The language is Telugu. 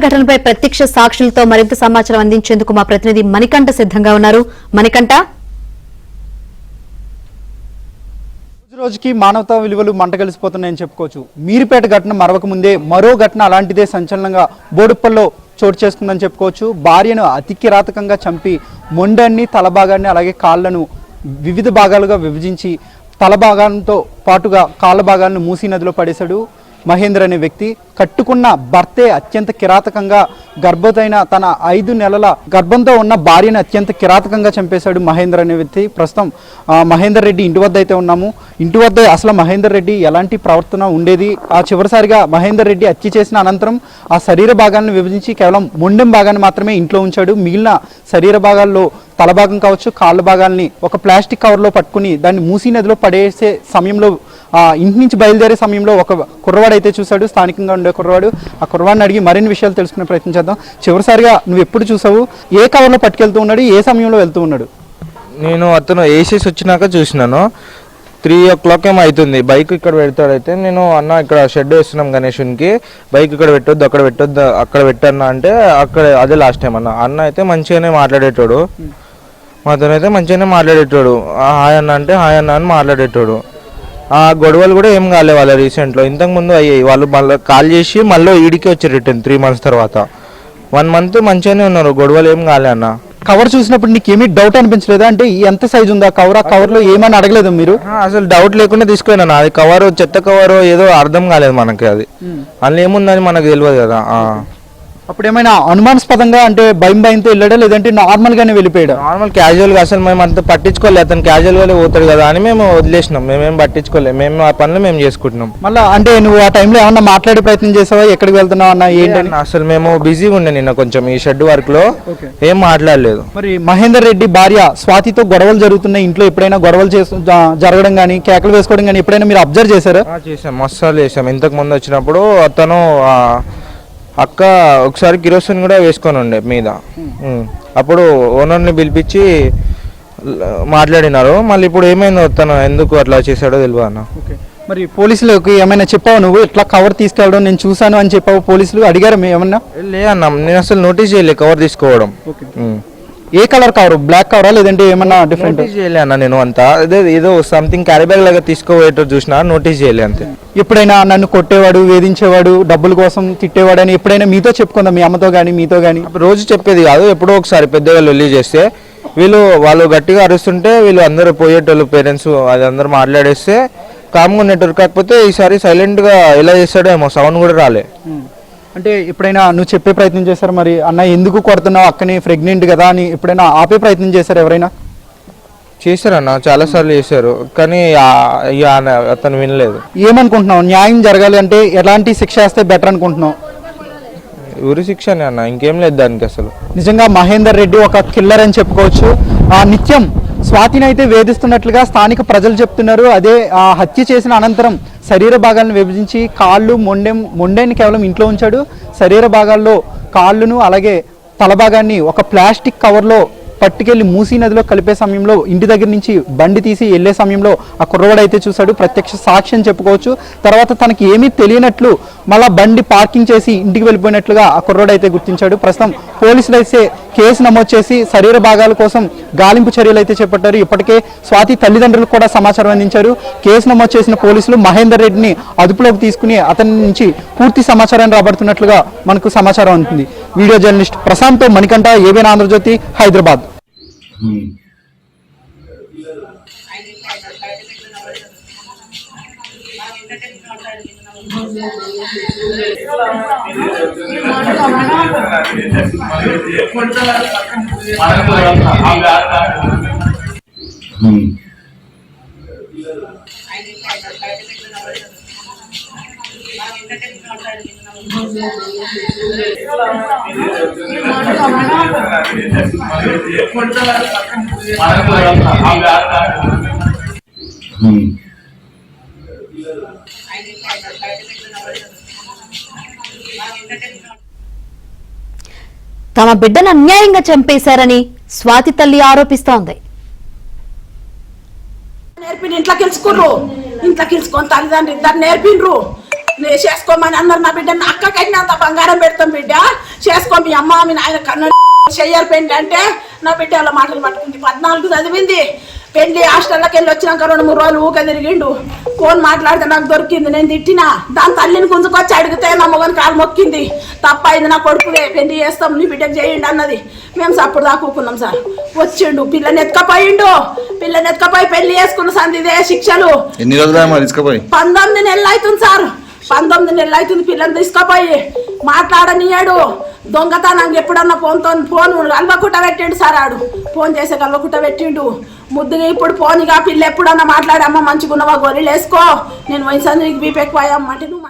ఘటనపై ప్రత్యక్ష సాక్షులతో మరింత సమాచారం అందించేందుకు మా ప్రతినిధి మణికంఠ సిద్ధంగా ఉన్నారు. మణికంఠ, రోజుకి మానవతా విలువలు మంటగలిసిపోతున్నాయని చెప్పుకోవచ్చు. మీరుపేట ఘటన మరవక ముందే మరో ఘటన అలాంటిదే సంచలనంగా బోడుప్పల్లో చోటు చేసుకుందని చెప్పుకోవచ్చు. భార్యను అతి కిరాతకంగా చంపి మొండాన్ని, తలభాగాన్ని అలాగే కాళ్లను వివిధ భాగాలుగా విభజించి తల భాగంతో పాటుగా కాళ్ళ భాగాలను మూసీ నదిలో పడేశాడు మహేందర్ అనే వ్యక్తి. కట్టుకున్న భర్తే అత్యంత కిరాతకంగా గర్భవతైన తన 5 నెలల గర్భంతో ఉన్న భార్యను అత్యంత కిరాతకంగా చంపేశాడు మహేందర్ అనే వ్యక్తి. ప్రస్తుతం మహేందర్ రెడ్డి ఇంటి వద్ద అయితే ఉన్నాము. ఇంటి వద్ద అసలు మహేందర్ రెడ్డి ఎలాంటి ప్రవర్తన ఉండేది, చివరిసారిగా మహేందర్ రెడ్డి హత్య చేసిన అనంతరం ఆ శరీర భాగాలను విభజించి కేవలం మొండెం భాగాన్ని మాత్రమే ఇంట్లో ఉంచాడు. మిగిలిన శరీర భాగాల్లో తల భాగం కావచ్చు, కాళ్ళ భాగాల్ని ఒక ప్లాస్టిక్ కవర్లో పట్టుకుని దాన్ని మూసీ నదిలో పడేసే సమయంలో ఇంటి నుంచి బయలుదేరే సమయంలో ఒక కుర్రవాడు అయితే చూశాడు, స్థానికంగా ఉండే కుర్రవాడు. ఆ కుర్రవాడిని అడిగి మరిన్ని విషయాలు తెలుసుకునే ప్రయత్నం చేద్దాం. చివరిసారిగా నువ్వు ఎప్పుడు చూసావు, ఏ కవర్లో పట్టుకెళ్తూ ఉన్నాడు, ఏ సమయంలో వెళ్తూ ఉన్నాడు? నేను అతను వేసేసి వచ్చినాక చూసినాను. 3 o'clock ఏమో అవుతుంది. బైక్ ఇక్కడ పెడతాడైతే నేను అన్న ఇక్కడ షెడ్ వేస్తున్నాం గణేషునికి, బైక్ ఇక్కడ పెట్టొద్దు, అక్కడ పెట్టొద్దు, అక్కడ పెట్టన్నా అంటే అక్కడ అదే లాస్ట్ టైం అన్న అయితే మంచిగానే మాట్లాడేటోడు, మాతో అయితే మంచిగానే మాట్లాడేటోడు. హాయ్ అన్న అంటే హాయ్ అన్న అని మాట్లాడేటోడు. ఆ గొడవలు కూడా ఏం కాలే వాళ్ళ రీసెంట్లో, ఇంతకుముందు అయ్యాయి. వాళ్ళు మళ్ళీ కాల్ చేసి మళ్ళీ ఈడికి వచ్చి రిటర్న్ 3 months తర్వాత. 1 month మంచిగానే ఉన్నారు, గొడవలు ఏం కాలే అన్న. కవర్ చూసినప్పుడు నీకు ఏమీ డౌట్ అనిపించలేదా? అంటే ఎంత సైజు ఉందా కవర్, ఆ కవర్లో ఏమని అడగలేదు మీరు? అసలు డౌట్ లేకుండా తీసుకున్నాను. అది కవర్ చెత్త కవర్ ఏదో అర్థం కాలేదు మనకి, అది అందులో ఏముందని మనకు తెలియదు కదా. అప్పుడు ఏమైనా అనుమానాస్పదంగా అంటే భయంతో వెళ్ళాడా, లేదంటే నార్మల్ గానే వెళ్ళిపోయాడా? నార్మల్ క్యాజువల్ గా, అసలు మేము అంత పట్టించుకోలేదు. అతను క్యాజువల్ గానే పోతాడు కదా అని మేము వదిలేసినాం. మేమేం పట్టించుకోలేదు, మేము ఆ పనులు మేము చేసుకుంటున్నాం. మళ్ళీ అంటే నువ్వు ఆ టైంలో ఏమన్నా మాట్లాడే ప్రయత్నం చేసావా, ఎక్కడికి వెళ్తున్నావు అన్న ఏంటని? అసలు మేము బిజీగా ఉండే నిన్న కొంచెం ఈ షెడ్ వర్క్ లో, ఏం మాట్లాడలేదు. మరి మహేందర్ రెడ్డి భార్య స్వాతితో గొడవలు జరుగుతున్నాయి ఇంట్లో, ఎప్పుడైనా గొడవలు జరగడం కానీ కేకలు వేసుకోవడం కానీ ఎప్పుడైనా మీరు అబ్జర్వ్ చేశారా? చేసాం, మస్తు చేసాం. ఇంతకు ముందు వచ్చినప్పుడు అతను అక్క ఒకసారి కిరోసిన్ కూడా వేసుకొని ఉండే మీద. అప్పుడు ఓనర్ని పిలిపించి మాట్లాడినారు. మళ్ళీ ఇప్పుడు ఏమైందో తను ఎందుకు అట్లా చేశాడో తెలియదు అన్న. మరి పోలీసులకు ఏమైనా చెప్పావు, నువ్వు ఇట్లా కవర్ తీసుకెళ్ళడం నేను చూసాను అని చెప్పావు? పోలీసులు అడిగారు ఏమన్నా? లే అన్న, నేను అసలు నోటీస్ చేయలే కవర్ తీసుకోవడం. ఏ కలర్ కవర్, బ్లాక్ కవరా లేదంటే ఏమన్నా డిఫరెంట్? చేయలే అన్న, నేను అంతా ఏదో సంథింగ్ క్యారీ బ్యాగ్ లాగా తీసుకోవేటో చూసినా, నోటీస్ చేయలే అంతే. ఎప్పుడైనా నన్ను కొట్టేవాడు, వేధించేవాడు, డబ్బుల కోసం తిట్టేవాడు అని ఎప్పుడైనా మీతో చెప్పుకుందా, మీ అమ్మతో కానీ మీతో కానీ? రోజు చెప్పేది కాదు, ఎప్పుడో ఒకసారి పెద్దగా లొల్లి చేస్తే వాళ్ళు గట్టిగా అరుస్తుంటే వీళ్ళు అందరూ పోయేటోళ్ళు పేరెంట్స్ అది అందరూ మాట్లాడేస్తే కామ్గా ఉండేటోరు. కాకపోతే ఈసారి సైలెంట్ గా ఎలా చేస్తాడో ఏమో, సౌండ్ కూడా రాలే. అంటే ఎప్పుడైనా నువ్వు చెప్పే ప్రయత్నం చేశారు, మరి అన్న ఎందుకు కొడుతున్నావు, అక్కని ప్రెగ్నెంట్ కదా అని ఎప్పుడైనా ఆపే ప్రయత్నం చేశారు ఎవరైనా? చేశారన్న, చాలా సార్లు చేశారు, కానీ అతను వినలేదు. ఏమనుకుంటున్నావు, న్యాయం జరగాలి అంటే ఎలాంటి శిక్ష వేస్తే బెటర్ అనుకుంటున్నావు? ఊరి శిక్షనే అన్న, ఇంకేం లేదు దానికి అసలు. నిజంగా మహేందర్ రెడ్డి ఒక కిల్లర్ అని చెప్పుకోవచ్చు. నిత్యం స్వాతిని అయితే వేధిస్తున్నట్లుగా స్థానిక ప్రజలు చెప్తున్నారు. అదే హత్య చేసిన అనంతరం శరీర భాగాలను విభజించి కాళ్ళు, మొండెని కేవలం ఇంట్లో ఉంచాడు. శరీర భాగాల్లో కాళ్ళను అలాగే తల భాగాన్ని ఒక ప్లాస్టిక్ కవర్లో పట్టుకెళ్లి మూసీ నదిలో కలిపే సమయంలో ఇంటి దగ్గర నుంచి బండి తీసి వెళ్లే సమయంలో ఆ కుర్రవాడు అయితే చూశాడు. ప్రత్యక్ష సాక్షి అని చెప్పుకోవచ్చు. తర్వాత తనకి ఏమీ తెలియనట్లు మళ్ళా బండి పార్కింగ్ చేసి ఇంటికి వెళ్ళిపోయినట్లుగా ఆ కుర్రవాడు అయితే గుర్తించాడు. ప్రస్తుతం పోలీసులు అయితే కేసు నమోదు చేసి శరీర భాగాల కోసం గాలింపు చర్యలు అయితే చేపట్టారు. ఇప్పటికే స్వాతి తల్లిదండ్రులకు కూడా సమాచారం అందించారు. కేసు నమోదు చేసిన పోలీసులు మహేందర్ రెడ్డిని అదుపులోకి తీసుకుని అతని నుంచి పూర్తి సమాచారాన్ని రాబడుతున్నట్లుగా మనకు సమాచారం అందుతుంది. Video journalist Prashanth Manikanta, ABN Andhrajyothy, Hyderabad. తమ బిడ్డను అన్యాయంగా చంపేశారని స్వాతి తల్లి ఆరోపిస్తోంది. నేర్పిన ఇంట్లోకి తెలుసుకొని తల్లిదండ్రులు ఇద్దరు నేర్పిండ్రు చేసుకోమని అన్నారు. నా బిడ్డ అక్కకైనా అంత బంగారం పెడతాం బిడ్డ, చేసుకో మీ అమ్మ మీ నాయన కన్న చెయ్యారు పెళ్లి అంటే నా బిడ్డ వాళ్ళ మాటలు పట్టుకుంది. 14 చదివింది. పెళ్లి హాస్టల్లోకి వెళ్ళి వచ్చినాక 2-3 రోజులు ఊకే తిరిగిండు. ఫోన్ మాట్లాడితే నాకు దొరికింది, నేను తిట్టినా. దాని తల్లిని గుంజుకొచ్చి అడిగితే నా మొగని కాలు మొక్కింది. తప్పైంది, నా కొడుకుదే, పెళ్లి చేస్తాం, నీ బిడ్డకు చేయండి అన్నది. మేము సప్పుడు దాక్కున్నాం సార్. వచ్చిండు, పిల్లని ఎత్తుకపోయిండు. పిల్లని ఎత్తుకపోయి పెళ్లి చేసుకున్న సందిదే శిక్షలు. ఎన్ని రోజులు తీసుకుపోయి? 19 నెలలు అవుతుంది సార్. 19 నెలలు అవుతుంది పిల్లని తీసుకుపోయి. మాట్లాడనియాడు. దొంగతనం ఎప్పుడన్నా ఫోన్ కలవకుట్ట పెట్టిండు సార్. ఆడు ఫోన్ చేసే కలవకుట్ట పెట్టిండు. ముద్దుగా ఇప్పుడు ఫోన్ ఇక పిల్ల ఎప్పుడన్నా మాట్లాడమ్మా మంచిగా ఉన్నవా గొర్రెలు వేసుకో, నేను వయసు బీపీ ఎక్కువ అమ్మంటే నువ్వు